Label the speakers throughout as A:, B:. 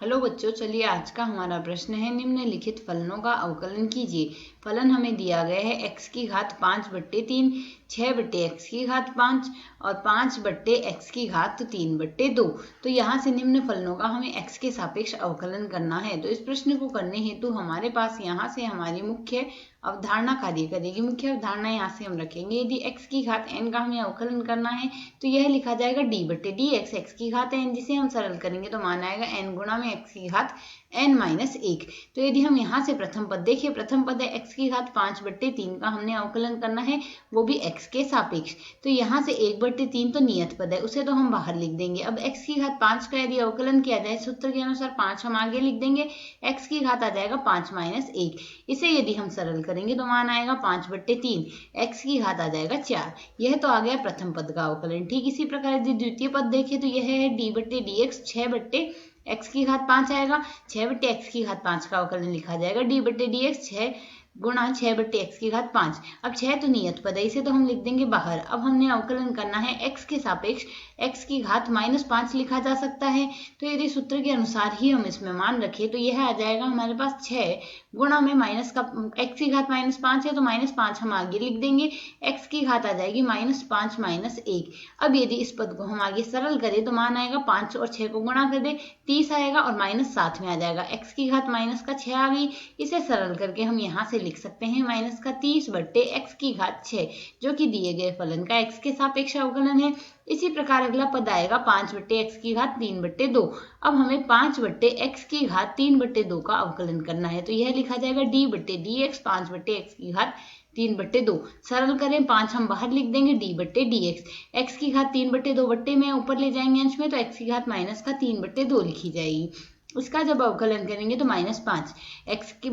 A: Hello बच्चों, चलिए आज का हमारा प्रश्न है निम्नलिखित फलनों का अवकलन कीजिए। फलन हमें दिया गया है x की घात 5/3, 6/x की घात 5 और 5/x की घात 3/2। तो यहाँ से निम्न फलनों का हमें x के सापेक्ष अवकलन करना है। तो इस प्रश्न को करने हेतु हमारे पास यहाँ से हमारी मुख्य अवधारणा कार्य करेगी। मुख्य अवधारणा यहाँ से हम रखेंगे, यदि x की घात n का हमें अवकलन करना है तो यह लिखा जाएगा d/dx, x की घात n, जिसे हम सरल करेंगे तो मान आएगा n गुणा में x की घात n-1। तो यदि हम यहाँ से प्रथम पद देखिए, प्रथम पद है x की घात 5/3 का हमने अवकलन करना है, वो भी x के सापेक्ष। तो यहाँ से 1/3 तो नियत पद है, उसे तो हम बाहर लिख देंगे। अब x की घात 5 का यदि अवकलन किया जाए सूत्र के अनुसार 5 हम आगे लिख देंगे, x की घात आ जाएगा 5-1। इसे यदि हम सरल करेंगे तो मान आएगा 5/3, x की घात आ जाएगा 4। यह तो आ गया प्रथम पद का अवकलन। ठीक इसी प्रकार यदि द्वितीय पद देखें तो यह है d/dx, 6/x की घात 5 आएगा, 6/x की घात 5 का अवकलन लिखा जाएगा d/dx 6 गुणा 6/x की घात 5। अब 6 तो नियत पद है, इसे तो हम लिख देंगे बाहर। अब हमने अवकलन करना है x के सापेक्ष, x की घात -5 लिखा जा सकता है। तो यदि सूत्र के अनुसार ही हम इसमें मान रखें तो यह आ जाएगा हमारे पास 6 गुणा में माइनस का x की घात -5 है तो -5 हम आगे लिख देंगे, x की घात आ जाएगी -5-1। अब यदि इस पद को हम आगे सरल करें तो मान आएगा 5 और 6 को गुणा कर दे 30 आएगा और -7 में आ जाएगा, x की घात -6 आ गई। इसे सरल करके हम यहाँ से लिख सकते हैं -30/x की घात 6, जो कि दिए गए फलन का x के सापेक्ष अवकलन है। इसी प्रकार अगला पद आएगा 5/x की घात 3/2। अब हमें 5/x की घात 3/2 का अवकलन करना है, तो यह लिखा जाएगा d/dx 5/x की घात 3/2। सरल करें, 5 हम बाहर लिख देंगे, d/dx, x की घात 3/2 बट्टे में ऊपर ले जाएंगे अंश में, तो x की घात माइनस का 3/2 लिखी जाएगी। इसका जब अवकलन करेंगे तो -5, x की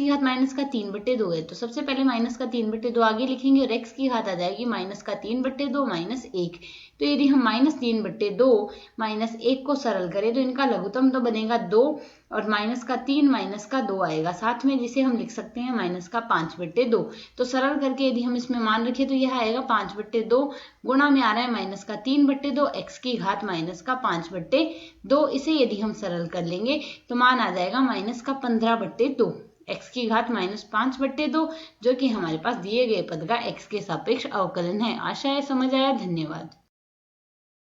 A: घात माइनस का 3/2 है, तो सबसे पहले माइनस का 3/2 आगे लिखेंगे और x की घात आ जाएगी माइनस का 3/2 -1। तो यदि हम -3/2 -1 को सरल करें तो इनका लघुत्तम तो बनेगा 2 और -3 -2 आएगा साथ में, जिसे हम लिख सकते हैं -5/2। तो सरल करके यदि हम इसमें मान रखें तो यह आएगा 5/2 गुणा में आ रहा है -3/2, x की घात -5/2। इसे यदि हम सरल कर लेंगे तो मान आ जाएगा -15/2, x की घात -5/2, जो कि हमारे पास दिए गए पद का x के सापेक्ष अवकलन है। आशा है समझ आया। धन्यवाद।